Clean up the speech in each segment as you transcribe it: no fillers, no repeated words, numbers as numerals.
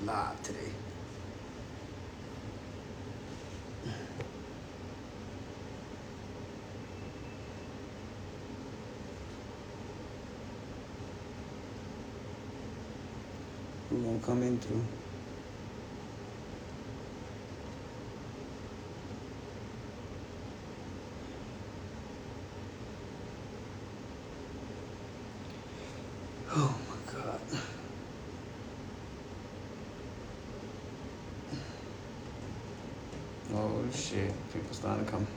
live today. Who gonna come in through? Oh my God. Oh shit, people starting to come.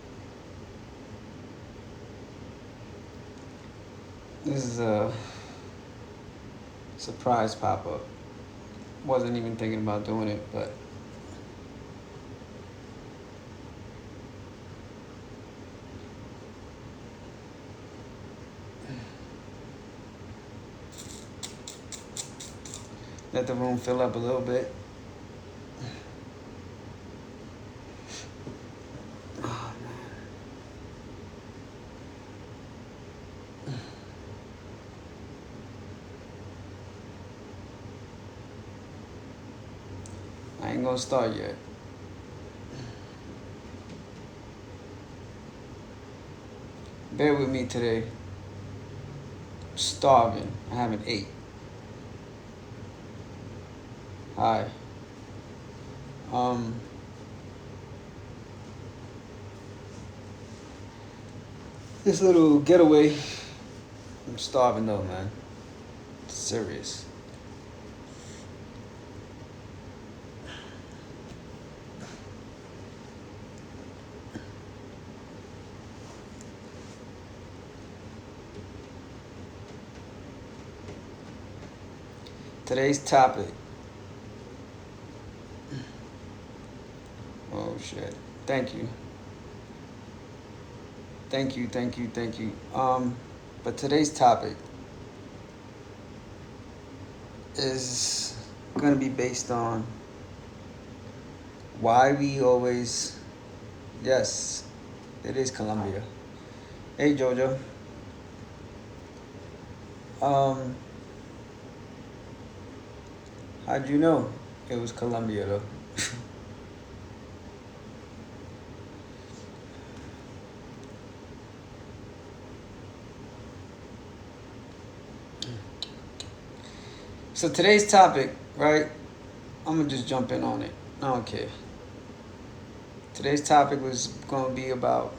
This is a surprise pop-up. Wasn't even thinking about doing it, but let the room fill up a little bit. Oh, man. I ain't gonna start yet. Bear with me today. I'm starving. I haven't ate. Hi. This little getaway. I'm starving though, man. Serious. Today's topic. Oh shit. Thank you. Thank you, thank you, thank you. But today's topic is gonna be based on why we always, yes, it is Colombia. Hey Jojo. Um, how'd you know it was Colombia though? So today's topic, right? I'm gonna just jump in on it. I don't care. Today's topic was gonna be about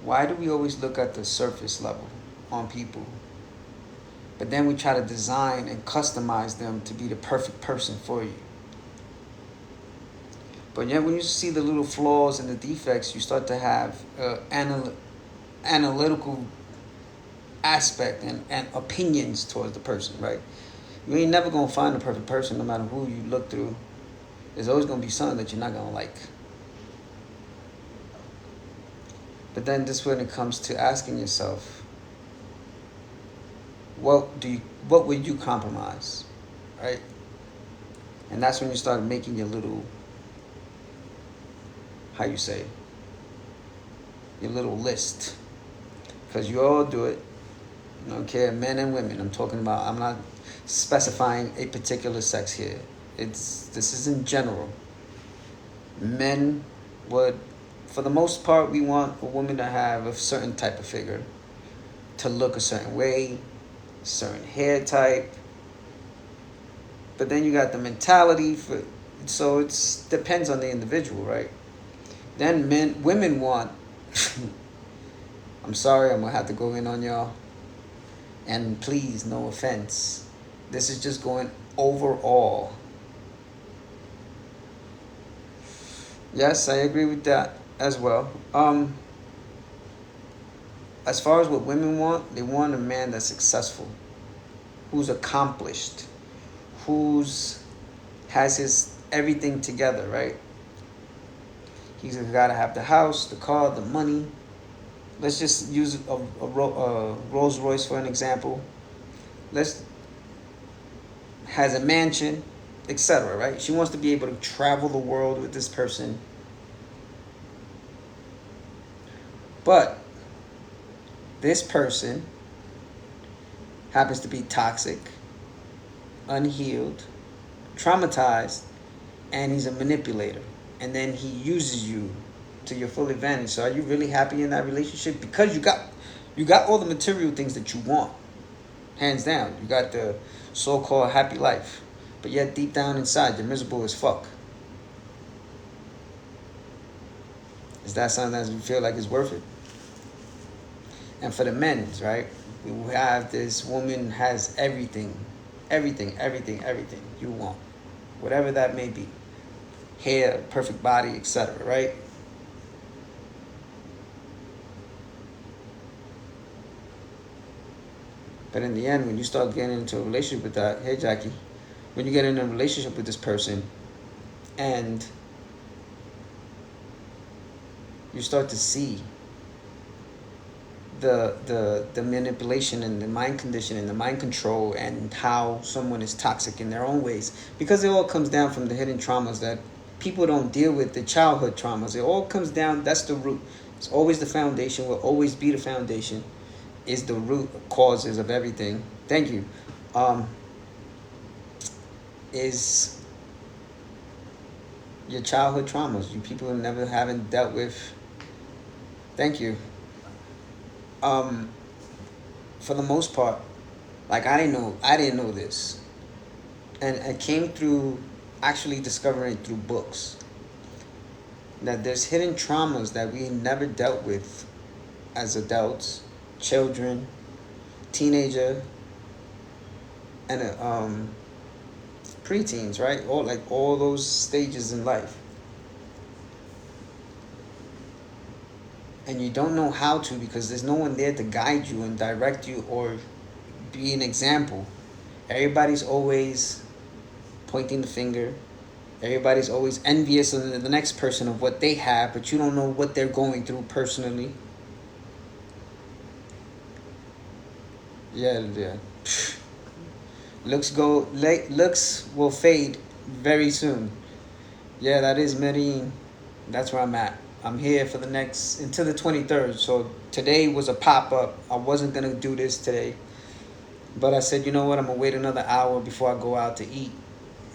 why do we always look at the surface level on people, but then we try to design and customize them to be the perfect person for you. But yet when you see the little flaws and the defects, you start to have analytical aspect and opinions towards the person, right? You ain't never gonna find a perfect person no matter who you look through. There's always gonna be something that you're not gonna like. But then this when it comes to asking yourself, what would you compromise? Right? And that's when you start making your little, how you say, your little list. Because you all do it. I don't care, men and women. I'm not specifying a particular sex here. This is in general. Men would, for the most part, we want a woman to have a certain type of figure, to look a certain way, certain hair type. But then you got the mentality for, so it's depends on the individual, right? Then women want. I'm sorry, I'm gonna have to go in on y'all. And please, no offense. This is just going overall. Yes, I agree with that as well. As far as what women want, they want a man that's successful, who's accomplished, who's has his everything together, right? He's got to have the house, the car, the money. Let's just use a Rolls Royce for an example. Let's has a mansion, etc. Right? She wants to be able to travel the world with this person, but this person happens to be toxic, unhealed, traumatized, and he's a manipulator, and then he uses you to your full advantage. So are you really happy in that relationship? Because you got all the material things that you want, hands down. You got the so-called happy life, but yet deep down inside you're miserable as fuck. Is that something that you feel like is worth it? And for the men's, right? We have this woman has everything, everything you want, whatever that may be, hair, perfect body, etc. Right? But in the end, when you start getting into a relationship with that, hey Jackie, when you get in a relationship with this person, and you start to see the manipulation and the mind conditioning, the mind control, and how someone is toxic in their own ways, because it all comes down from the hidden traumas that people don't deal with, the childhood traumas. It all comes down. That's the root. It's always the foundation. Will always be the foundation. Is the root causes of everything. Thank you. Is your childhood traumas. You people never haven't dealt with. Thank you. um for the most part, like I didn't know this, and I came through actually discovering it through books, that there's hidden traumas that we never dealt with as adults, children, teenager, and preteens, right? All those stages in life, and you don't know how to, because there's no one there to guide you and direct you or be an example. Everybody's always pointing the finger. Everybody's always envious of the next person of what they have, but you don't know what they're going through personally. Yeah, yeah. Looks will fade very soon. Yeah, that is Medellin. That's where I'm at. I'm here for the next until the 23rd. So today was a pop up. I wasn't gonna do this today, but I said, you know what? I'm gonna wait another hour before I go out to eat,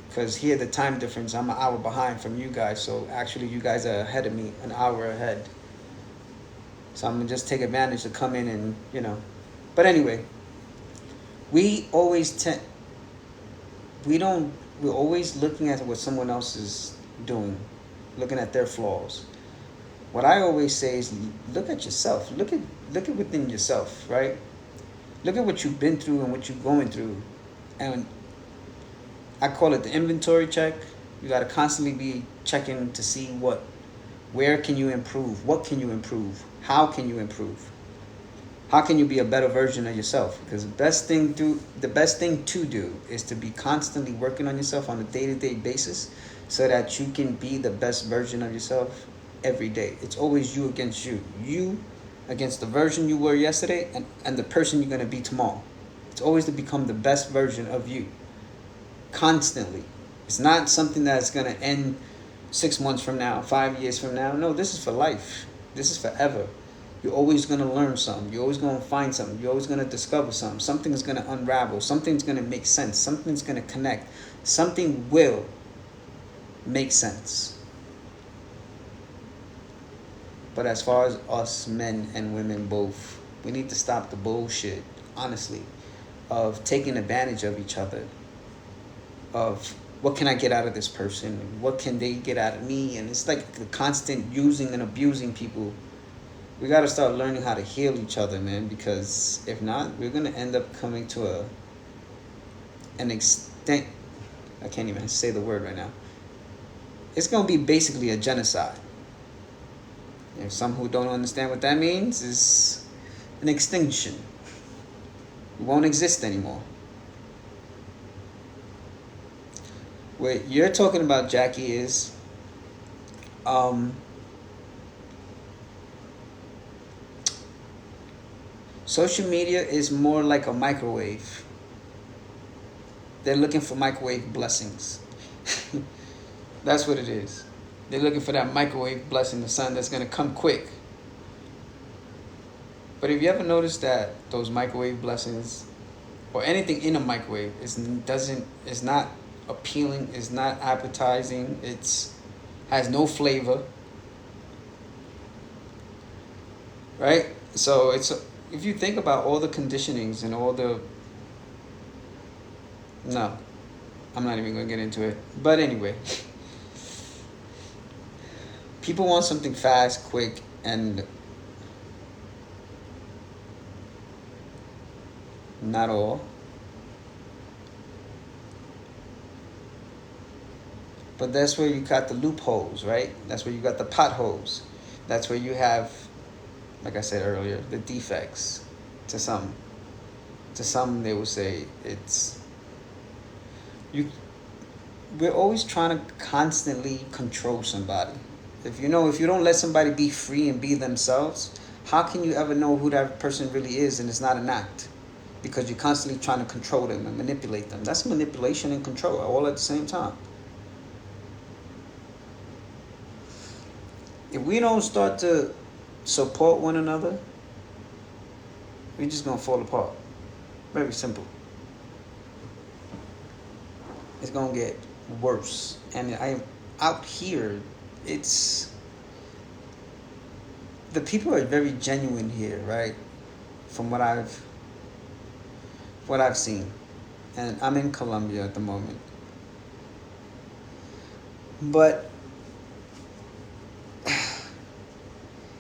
because here the time difference. I'm an hour behind from you guys. So actually, you guys are ahead of me, an hour ahead. So I'm gonna just take advantage to come in and But anyway, we always tend we don't we're always looking at what someone else is doing, looking at their flaws. What I always say is look at yourself. Look at within yourself, right? Look at what you've been through and what you're going through. And I call it the inventory check. You got to constantly be checking to see where can you improve? What can you improve? How can you improve? How can you be a better version of yourself? Because the best thing to do is to be constantly working on yourself on a day-to-day basis, so that you can be the best version of yourself every day. It's always you against you. You against the version you were yesterday, and the person you're going to be tomorrow. It's always to become the best version of you. Constantly. It's not something that's going to end 6 months from now, 5 years from now. No, this is for life. This is forever. You're always going to learn something. You're always going to find something. You're always going to discover something. Something's going to unravel. Something's going to make sense. Something's going to connect. Something will make sense. But as far as us men and women both, we need to stop the bullshit, honestly, of taking advantage of each other, of what can I get out of this person? What can they get out of me? And it's like the constant using and abusing people. We got to start learning how to heal each other, man, because if not, we're going to end up coming to an extent. I can't even say the word right now. It's going to be basically a genocide. If some who don't understand what that means, is an extinction. We won't exist anymore. What you're talking about, Jackie, is social media is more like a microwave. They're looking for microwave blessings. That's what it is. They're looking for that microwave blessing, the sun that's going to come quick. But have you ever noticed that those microwave blessings, or anything in a microwave, is not appealing. It's not appetizing. It's has no flavor. Right? So it's if you think about all the conditionings and all the no, I'm not even gonna get into it. But anyway, people want something fast, quick, and not all. But that's where you got the loopholes, right? That's where you got the potholes. That's where you have, like I said earlier, the defects. To some, to some, they will say it's you. We're always trying to constantly control somebody. If you don't let somebody be free and be themselves, how can you ever know who that person really is and it's not an act? Because you're constantly trying to control them and manipulate them. That's manipulation and control all at the same time. If we don't start to support one another, we're just gonna fall apart. Very simple. It's gonna get worse. And I out here, it's the people are very genuine here, right? From what I've seen. And I'm in Colombia at the moment. But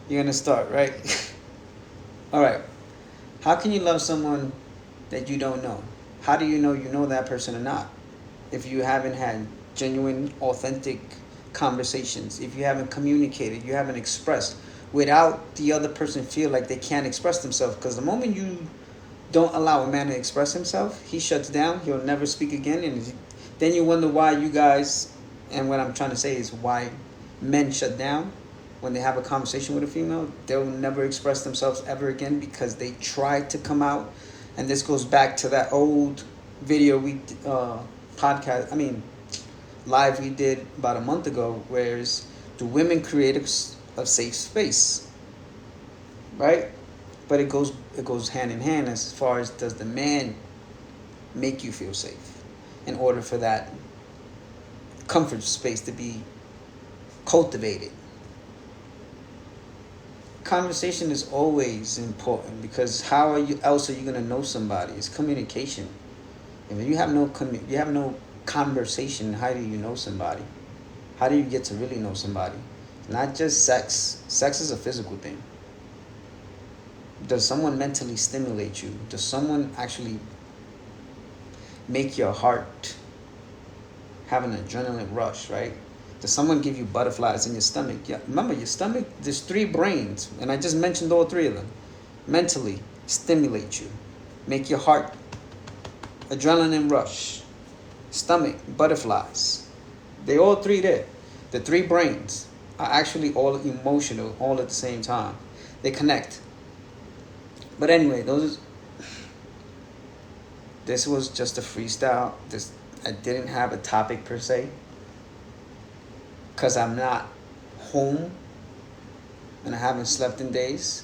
you're gonna start, right? All right. How can you love someone that you don't know? How do you know that person or not? If you haven't had genuine, authentic conversations, if you haven't communicated, you haven't expressed without the other person feel like they can't express themselves. Because the moment you don't allow a man to express himself, he shuts down. He'll never speak again, and then you wonder why you guys. And what I'm trying to say is why men shut down when they have a conversation with a female. They'll never express themselves ever again because they tried to come out. And this goes back to that old video we podcast. I mean, live we did about a month ago. Whereas the women create a safe space, right? But it goes hand in hand as far as does the man make you feel safe in order for that comfort space to be cultivated. Conversation is always important because how are you else are you going to know somebody? It's communication. If you have no conversation, how do you know somebody? How do you get to really know somebody? Not just sex. Sex is a physical thing. Does someone mentally stimulate you? Does someone actually make your heart have an adrenaline rush, right? Does someone give you butterflies in your stomach? Yeah, remember your stomach, there's 3 brains, and I just mentioned all 3 of them. Mentally stimulate you, make your heart adrenaline rush, stomach, butterflies. They all 3 there. The 3 brains are actually all emotional all at the same time. They connect. But anyway, this was just a freestyle. I didn't have a topic per se because I'm not home and I haven't slept in days.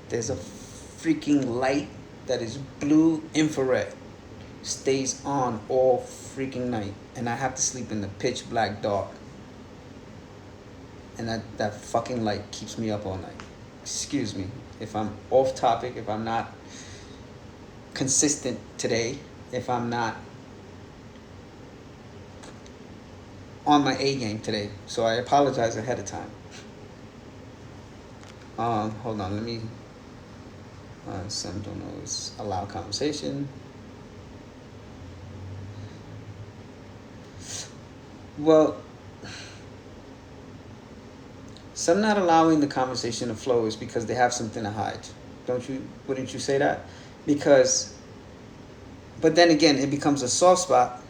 There's a freaking light that is blue infrared, stays on all freaking night, and I have to sleep in the pitch black dark. And that fucking light keeps me up all night. Excuse me if I'm off topic, if I'm not consistent today, if I'm not on my A game today. So I apologize ahead of time. Hold on, let me some don't know, it's allow conversation. Well, some not allowing the conversation to flow is because they have something to hide. Wouldn't you say that? Because, but then again, it becomes a soft spot.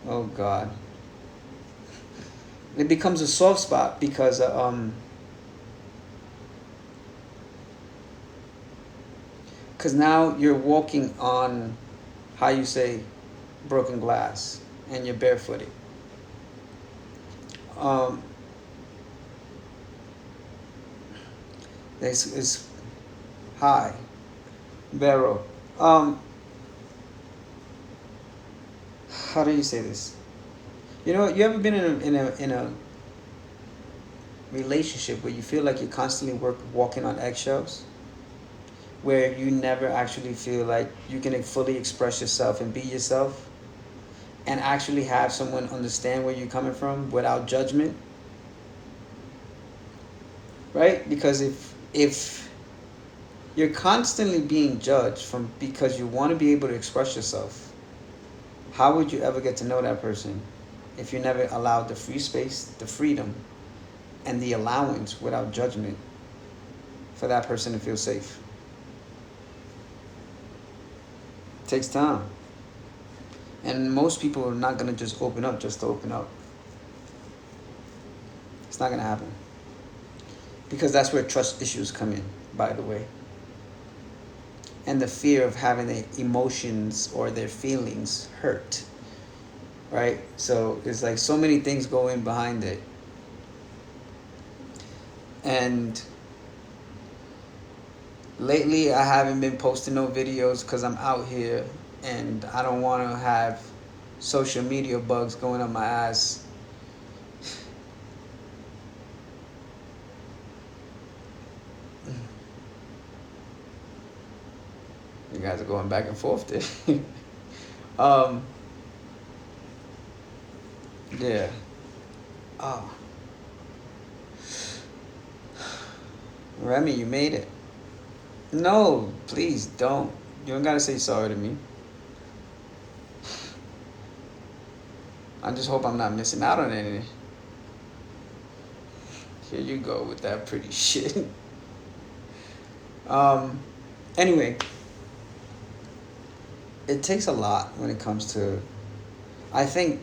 Oh God. It becomes a soft spot because now you're walking on, how you say, broken glass, and you're barefooted. It's high barrel. how do you say this? You know, you ever been in a relationship where you feel like you're constantly walking on eggshells, where you never actually feel like you can fully express yourself and be yourself, and actually have someone understand where you're coming from without judgment, right? Because if you're constantly being judged from because you want to be able to express yourself, how would you ever get to know that person if you never allowed the free space, the freedom, and the allowance without judgment for that person to feel safe? It takes time. And most people are not going to just open up just to open up. It's not going to happen. Because that's where trust issues come in, by the way. And the fear of having their emotions or their feelings hurt. Right? So it's like so many things go in behind it. And lately I haven't been posting no videos because I'm out here and I don't want to have social media bugs going up my ass. You guys are going back and forth there. Yeah. Oh. Remy, you made it. No, please don't. You don't gotta say sorry to me. I just hope I'm not missing out on anything. Here you go with that pretty shit. Anyway, it takes a lot when it comes to, I think,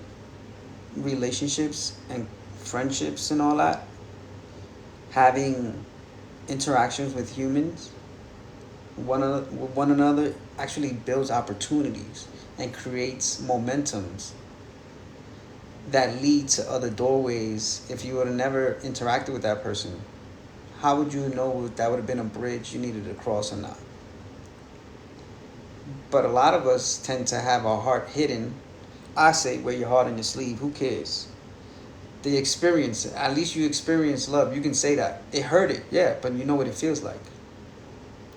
relationships and friendships and all that. Having interactions with humans, one another, actually builds opportunities and creates momentums that lead to other doorways. If you would have never interacted with that person, how would you know if that would have been a bridge you needed to cross or not? But a lot of us tend to have our heart hidden. I say wear your heart on your sleeve. Who cares? The experience, at least you experience love. You can say that. It hurt it, yeah, but you know what it feels like.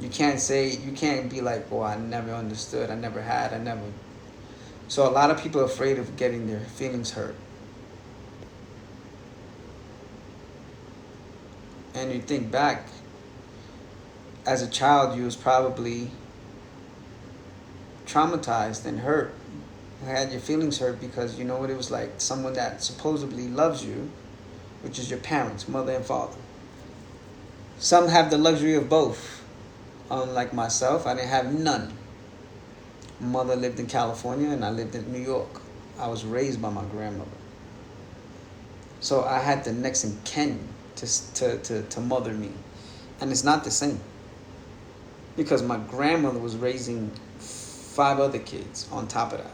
You can't be like, oh, I never understood. I never had. I never. So a lot of people are afraid of getting their feelings hurt. And you think back, as a child, you was probably traumatized and hurt. You had your feelings hurt because you know what it was like. Someone that supposedly loves you, which is your parents, mother and father. Some have the luxury of both. Unlike myself, I didn't have none. Mother lived in California and I lived in New York. I was raised by my grandmother. So I had the next in kin to mother me. And it's not the same. Because my grandmother was raising 5 other kids on top of that.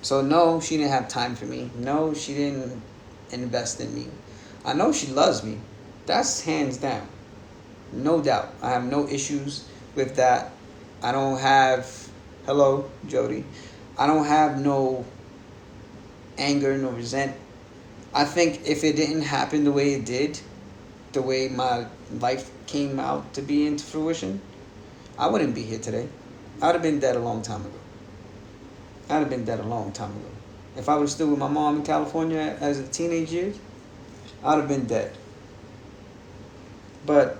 So no, she didn't have time for me. No, she didn't invest in me. I know she loves me. That's hands down. No doubt. I have no issues with that. I don't have, hello, Jody. I don't have no anger, no resent. I think if it didn't happen the way it did, the way my life came out to be into fruition, I wouldn't be here today. I would have been dead a long time ago. I'd have been dead a long time ago. If I was still with my mom in California as a teenage years, I'd have been dead. But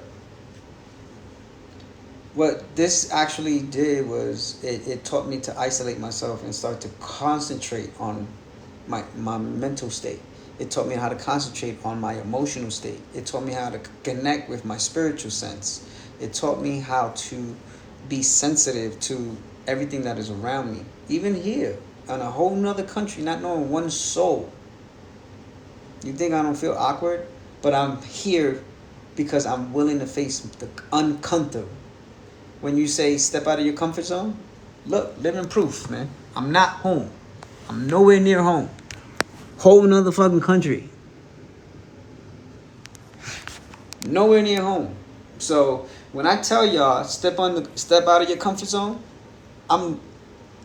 what this actually did was it taught me to isolate myself and start to concentrate on my mental state. It taught me how to concentrate on my emotional state. It taught me how to connect with my spiritual sense. It taught me how to be sensitive to everything that is around me. Even here, in a whole nother country, not knowing one soul. You think I don't feel awkward? But I'm here because I'm willing to face the uncomfortable. When you say step out of your comfort zone, look, living proof, man. I'm not home. I'm nowhere near home. Whole nother fucking country. Nowhere near home. So when I tell y'all step out of your comfort zone, I'm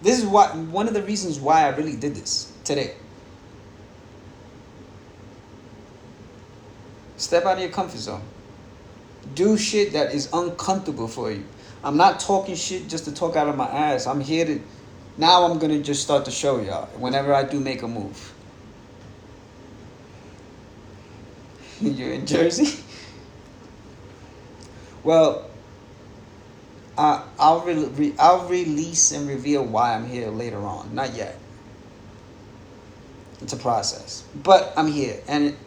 This is what one of the reasons why I really did this today. Step out of your comfort zone. Do shit that is uncomfortable for you. I'm not talking shit just to talk out of my ass. I'm here to. Now I'm gonna just start to show y'all whenever I do make a move. You're in Jersey? Well, I'll release and reveal why I'm here later on. Not yet. It's a process, but I'm here, and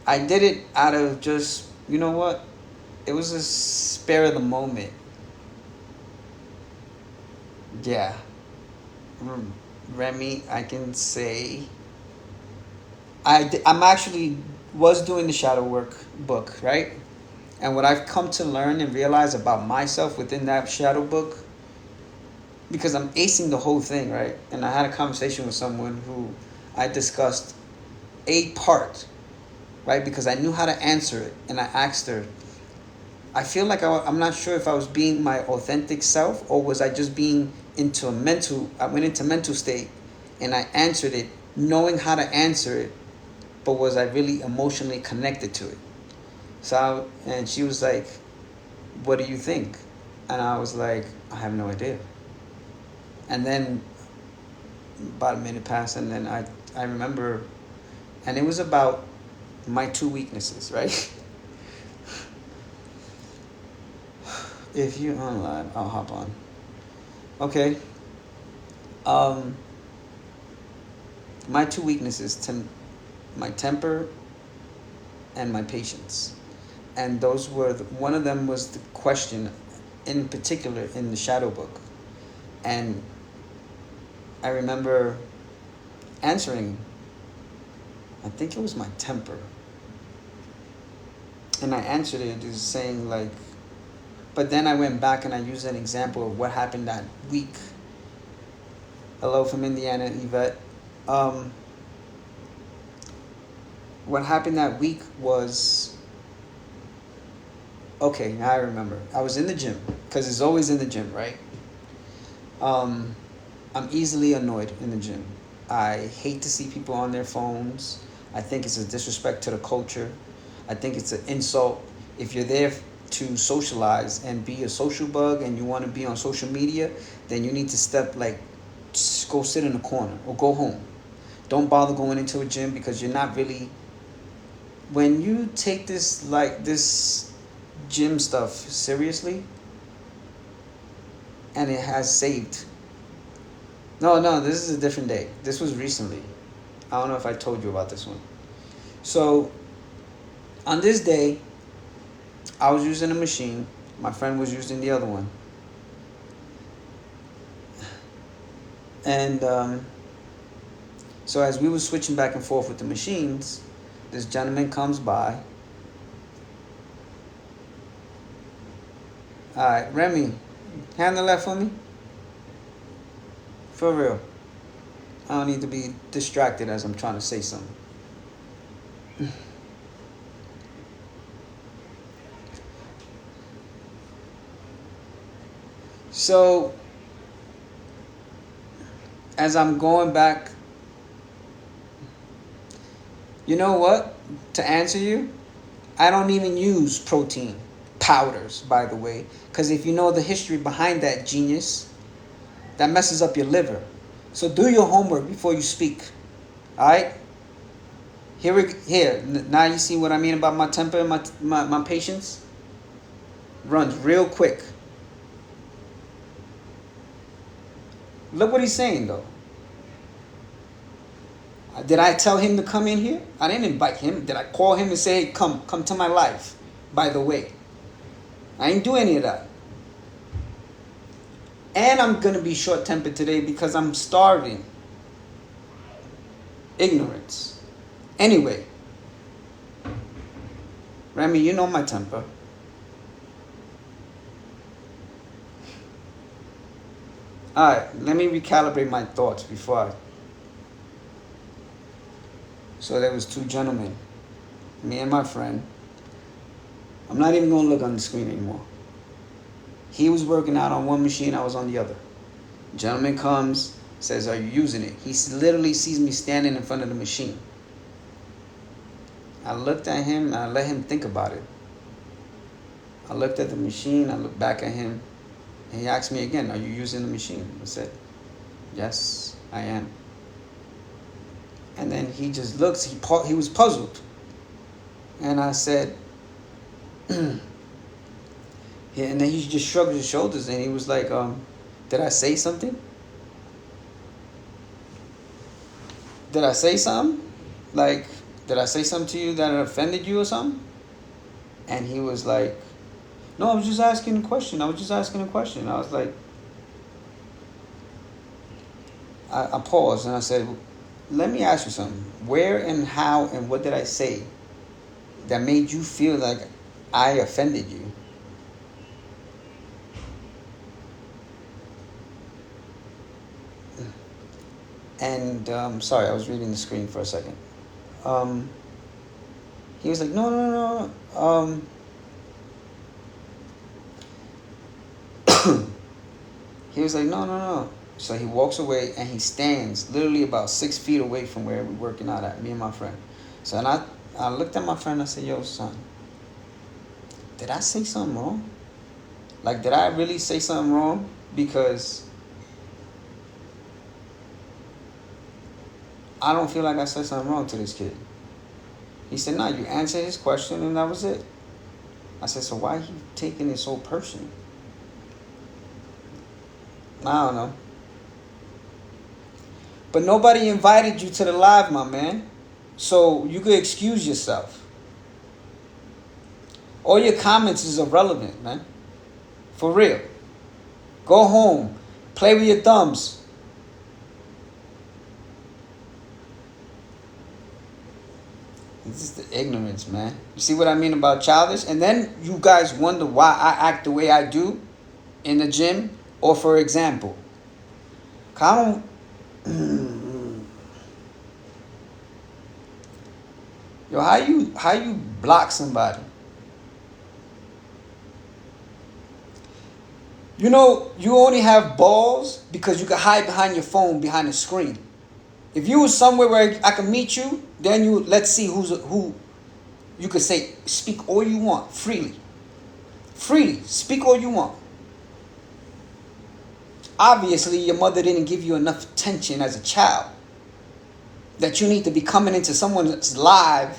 I did it out of just, you know what? It was a spare of the moment. Yeah. Remy, I can say I'm actually was doing the shadow work book, right? And what I've come to learn and realize about myself within that shadow book, because I'm acing the whole thing, right? And I had a conversation with someone who I discussed a part, right? Because I knew how to answer it. And I asked her, I feel like I'm not sure if I was being my authentic self, or was I just being I went into mental state and I answered it knowing how to answer it, but was I really emotionally connected to it? And she was like, what do you think? And I was like, I have no idea. And then about a minute passed, and then I remember, and it was about my two weaknesses, right? If you're online, I'll hop on. Okay. My two weaknesses, my temper and my patience. And those were, one of them was the question in particular in the shadow book. And I remember answering, I think it was my temper. And I answered it as saying like, but then I went back and I used an example of what happened that week. Hello from Indiana, Yvette. What happened that week was, okay, now I remember. I was in the gym, because it's always in the gym, right? I'm easily annoyed in the gym. I hate to see people on their phones. I think it's a disrespect to the culture. I think it's an insult. If you're there to socialize and be a social bug and you want to be on social media, then you need to go sit in a corner or go home. Don't bother going into a gym, because you're not really, when you take this gym stuff seriously, and it has saved. No, this is a different day. This was recently. I don't know if I told you about this one. So, on this day, I was using a machine. My friend was using the other one. And so as we were switching back and forth with the machines, this gentleman comes by. All right, Remy, handle that for me. For real. I don't need to be distracted as I'm trying to say something. So, as I'm going back, you know what? To answer you, I don't even use protein powders, by the way, because if you know the history behind that genius, that messes up your liver. So do your homework before you speak. All right? Here. Now you see what I mean about my temper and my patience? Runs real quick. Look what he's saying, though. Did I tell him to come in here? I didn't invite him. Did I call him and say, hey, come to my life, by the way? I didn't do any of that. And I'm going to be short-tempered today because I'm starving. Ignorance. Anyway. Remy, you know my temper. Alright, let me recalibrate my thoughts before So there was two gentlemen. Me and my friend. I'm not even going to look on the screen anymore. He was working out on one machine, I was on the other. Gentleman comes, says, "Are you using it?" He literally sees me standing in front of the machine. I looked at him and I let him think about it. I looked at the machine, I looked back at him, and he asked me again, "Are you using the machine?" I said, "Yes, I am." And then he just looks, he was puzzled. And I said, yeah, and then he just shrugged his shoulders and he was like, "Did I say something? Did I say something? Like, did I say something to you that offended you or something?" And he was like, "No, I was just asking a question. I was just asking a question." I was like, I paused and I said, "Let me ask you something. Where and how and what did I say that made you feel like I offended you?" And sorry, I was reading the screen for a second. He was like, "No, no, no." He was like, "No, no, no." So he walks away and he stands literally about 6 feet away from where we're working out at, me and my friend. So and I looked at my friend and I said, "Yo, son, did I say something wrong? Like, did I really say something wrong? Because I don't feel like I said something wrong to this kid." He said, "No, you answered his question and that was it." I said, "So why are you taking it so personal?" I don't know. But nobody invited you to the live, my man. So you could excuse yourself. All your comments is irrelevant, man. For real. Go home. Play with your thumbs. This is the ignorance, man. You see what I mean about childish? And then you guys wonder why I act the way I do in the gym. Or for example, I don't... Yo, how you block somebody? You know, you only have balls because you can hide behind your phone, behind a screen. If you was somewhere where I can meet you, then let's see who you could say, speak all you want, freely. Freely, speak all you want. Obviously, your mother didn't give you enough attention as a child that you need to be coming into someone's live.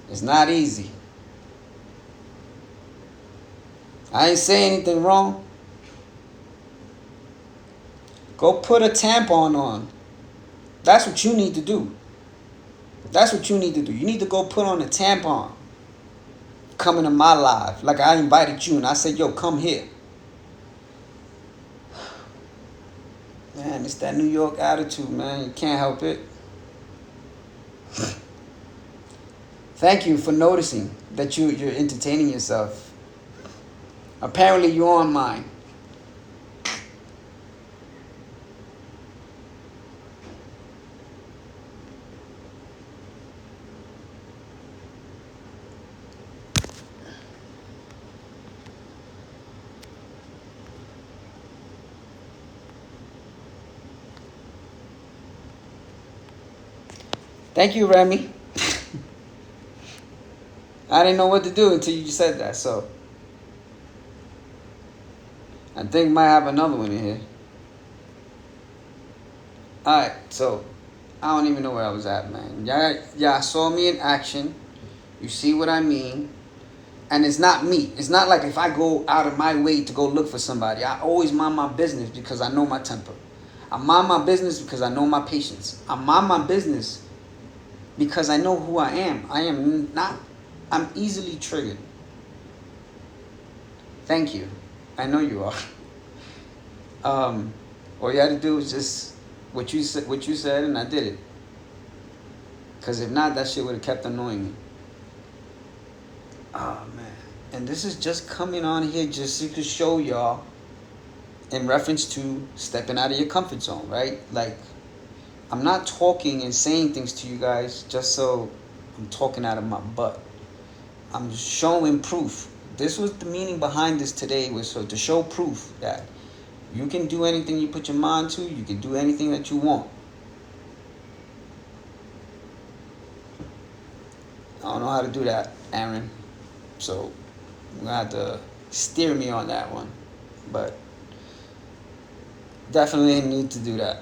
It's not easy. I ain't saying anything wrong. Go put a tampon on. That's what you need to do. That's what you need to do. You need to go put on a tampon. Coming to my live. Like I invited you and I said, "Yo, come here." Man, it's that New York attitude, man. You can't help it. Thank you for noticing that you're entertaining yourself. Apparently you're on mine. Thank you, Remy. I didn't know what to do until you said that, so I think might have another one in here. Alright, so I don't even know where I was at, man. Y'all saw me in action. You see what I mean? And it's not me. It's not like if I go out of my way to go look for somebody. I always mind my business because I know my temper. I mind my business because I know my patience. I mind my business because I know who I am. I'm easily triggered. Thank you. I know you are. All you had to do was just what you said, and I did it. Because if not, that shit would have kept annoying me. Oh, man. And this is just coming on here just to show y'all in reference to stepping out of your comfort zone, right? Like, I'm not talking and saying things to you guys just so I'm talking out of my butt. I'm showing proof. This was the meaning behind this today, was so to show proof that you can do anything you put your mind to. You can do anything that you want. I don't know how to do that, Aaron. So you're gonna have to steer me on that one. But definitely need to do that.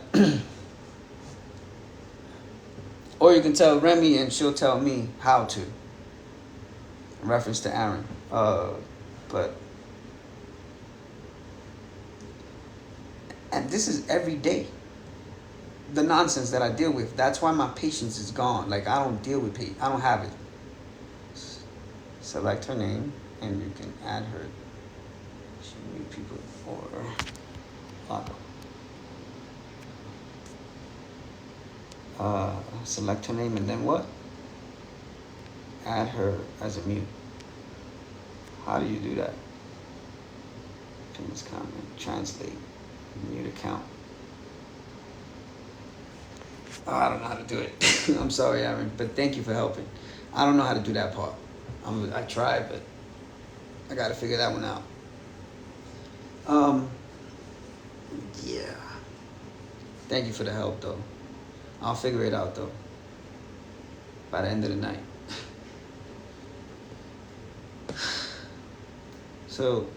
Or you can tell Remy and she'll tell me how to. In reference to Aaron. But and this is every day. The nonsense that I deal with. That's why my patience is gone. Like I don't deal with I don't have it. Select her name and you can add her. She need people or select her name and then what? Add her as a mute. How do you do that? Pin this comment. Translate. Mute account. Oh, I don't know how to do it. I'm sorry, Aaron, but thank you for helping. I don't know how to do that part. I tried, but I got to figure that one out. Yeah. Thank you for the help, though. I'll figure it out, though, by the end of the night. So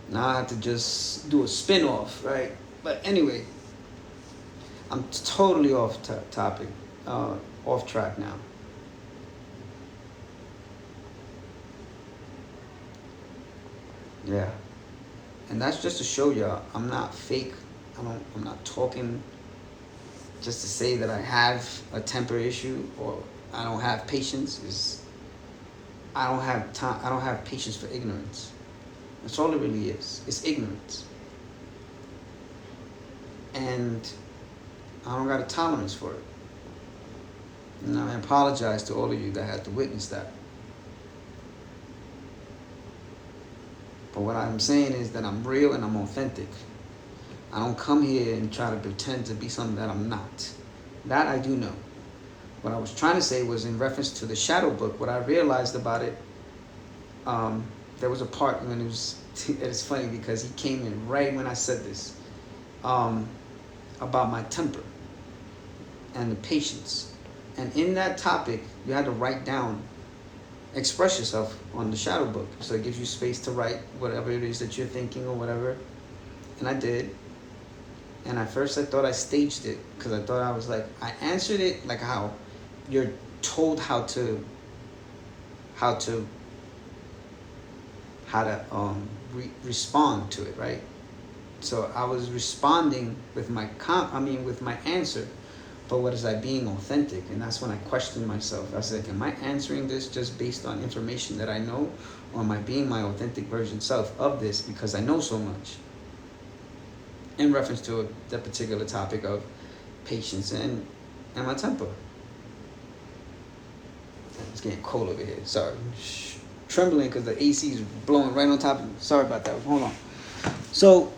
now I have to just do a spin-off, right? But anyway, I'm totally off topic, off track now. Yeah, and that's just to show y'all I'm not fake. I'm not talking just to say that I have a temper issue or I don't have patience. I don't have time. I don't have patience for ignorance. That's all it really is. It's ignorance. And I don't got a tolerance for it. And I apologize to all of you that had to witness that. But what I'm saying is that I'm real and I'm authentic. I don't come here and try to pretend to be something that I'm not. That I do know. What I was trying to say was in reference to the shadow book. What I realized about it, there was a part when it was, it's funny because he came in right when I said this, about my temper and the patience. And in that topic, you had to write down, express yourself on the shadow book. So it gives you space to write whatever it is that you're thinking or whatever. And I did. And at first I thought I staged it because I thought I was like, I answered it like how you're told how to respond to it, right? So I was responding with my with my answer, but what is I being authentic? And that's when I questioned myself. I said, am I answering this just based on information that I know, or am I being my authentic version self of this because I know so much? In reference to the particular topic of patience and my temper. It's getting cold over here. Sorry. Trembling because the AC is blowing right on top of me. Sorry about that. Hold on. So,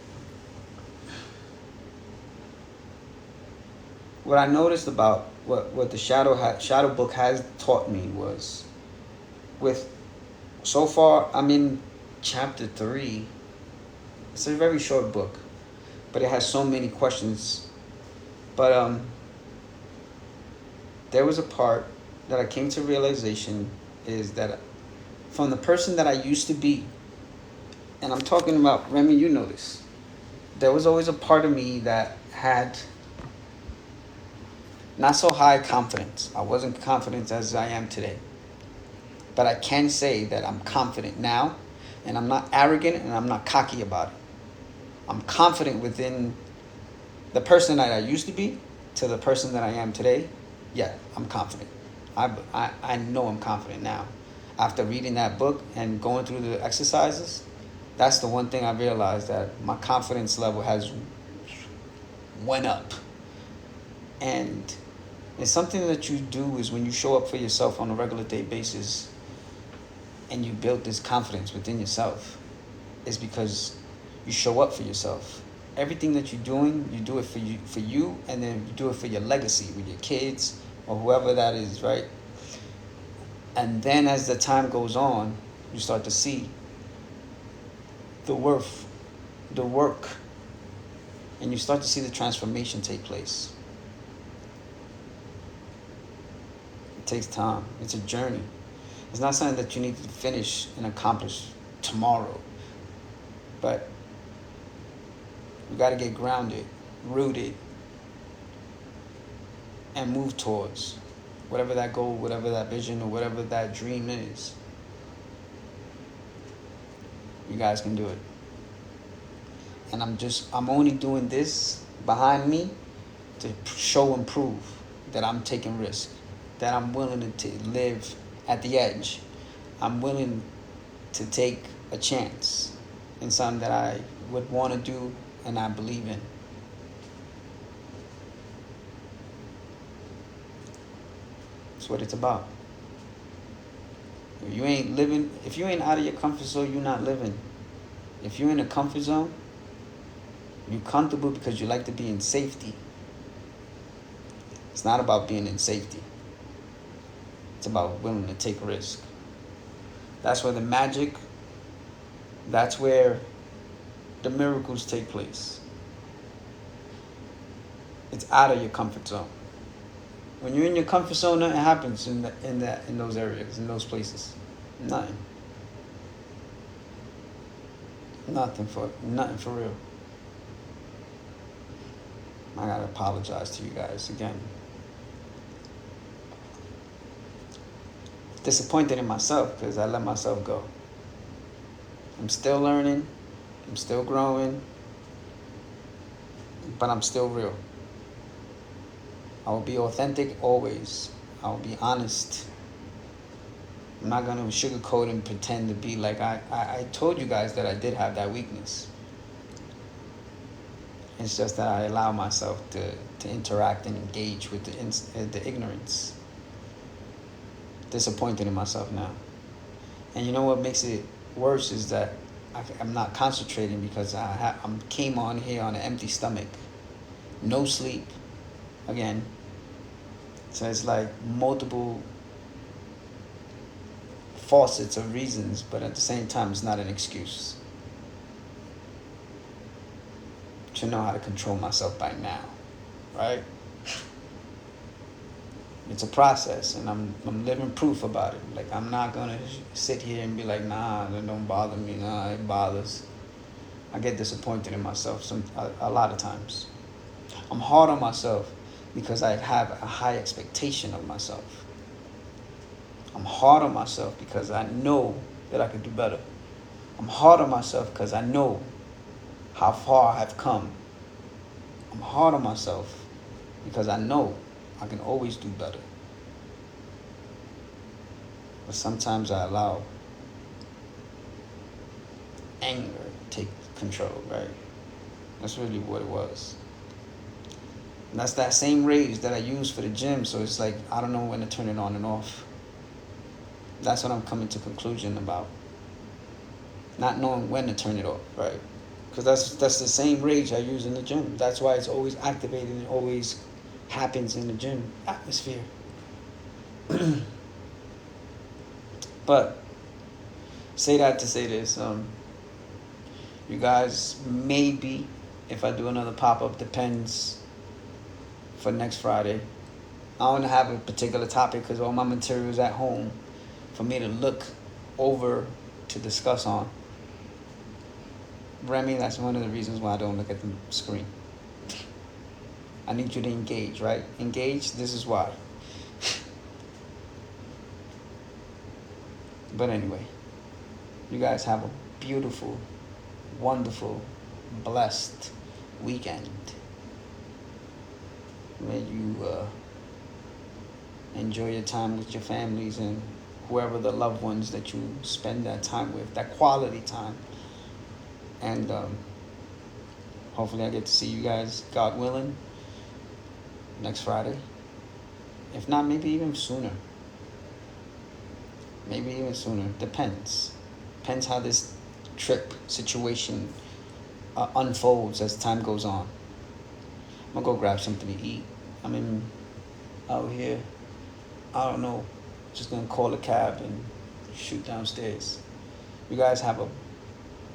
what I noticed about what the shadow book has taught me was, so far I'm in chapter 3. It's a very short book, but it has so many questions. But there was a part that I came to realization is that from the person that I used to be, and I'm talking about, Remy, you know this, there was always a part of me that had not so high confidence. I wasn't confident as I am today. But I can say that I'm confident now, and I'm not arrogant, and I'm not cocky about it. I'm confident within the person that I used to be to the person that I am today. Yeah, I'm confident. I know I'm confident now. After reading that book and going through the exercises, that's the one thing I realized, that my confidence level has went up. And it's something that you do is when you show up for yourself on a regular day basis and you build this confidence within yourself, is because you show up for yourself. Everything that you're doing, you do it for you, and then you do it for your legacy with your kids or whoever that is, right? And then as the time goes on, you start to see the worth, the work, and you start to see the transformation take place. It takes time. It's a journey. It's not something that you need to finish and accomplish tomorrow. But you got to get grounded, rooted, and move towards whatever that goal, whatever that vision, or whatever that dream is. You guys can do it. And I'm only doing this behind me to show and prove that I'm taking risks, that I'm willing to live at the edge. I'm willing to take a chance in something that I would want to do and I believe in. That's what it's about. If you ain't living, if you ain't out of your comfort zone, you're not living. If you're in a comfort zone, you're comfortable because you like to be in safety. It's not about being in safety. It's about willing to take risk. That's where the magic, that's where the miracles take place. It's out of your comfort zone. When you're in your comfort zone, nothing happens in those areas, in those places. Nothing. Nothing for real. I gotta apologize to you guys again. Disappointed in myself because I let myself go. I'm still learning. I'm still growing. But I'm still real. I will be authentic always. I will be honest. I'm not going to sugarcoat and pretend to be like I told you guys that I did have that weakness. It's just that I allow myself to interact and engage with the ignorance. Disappointed in myself now. And you know what makes it worse is that I'm not concentrating because I came on here on an empty stomach. No sleep. Again. So it's like multiple faucets of reasons, but at the same time, it's not an excuse. To know how to control myself by now, right? It's a process, and I'm living proof about it. Like, I'm not gonna sit here and be like, nah, that don't bother me. Nah, it bothers. I get disappointed in myself a lot of times. I'm hard on myself because I have a high expectation of myself. I'm hard on myself because I know that I could do better. I'm hard on myself because I know how far I've come. I'm hard on myself because I know I can always do better. But sometimes I allow anger to take control, right? That's really what it was. And that's that same rage that I use for the gym, so it's like I don't know when to turn it on and off. That's what I'm coming to conclusion about. Not knowing when to turn it off, right? Because that's the same rage I use in the gym. That's why it's always activated and always happens in the gym atmosphere. But say that to say this. You guys, maybe if I do another pop-up, depends, for next Friday. I don't have a particular topic because all my material is at home for me to look over to discuss on. Remy, that's one of the reasons why I don't look at the screen. I need you to engage, right? Engage, this is why. But anyway, you guys have a beautiful, wonderful, blessed weekend. May you enjoy your time with your families and whoever the loved ones that you spend that time with, that quality time. And hopefully I get to see you guys, God willing, next Friday. If not, maybe even sooner. Maybe even sooner. Depends. Depends how this trip situation unfolds as time goes on. I'm going to go grab something to eat. I mean, out here, I don't know just gonna call a cab and shoot downstairs. You guys have a.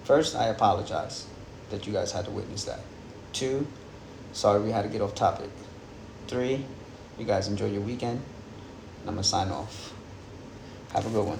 First, I apologize that you guys had to witness that. 2, sorry we had to get off topic. 3, you guys enjoy your weekend. And I'm gonna sign off. Have a good one.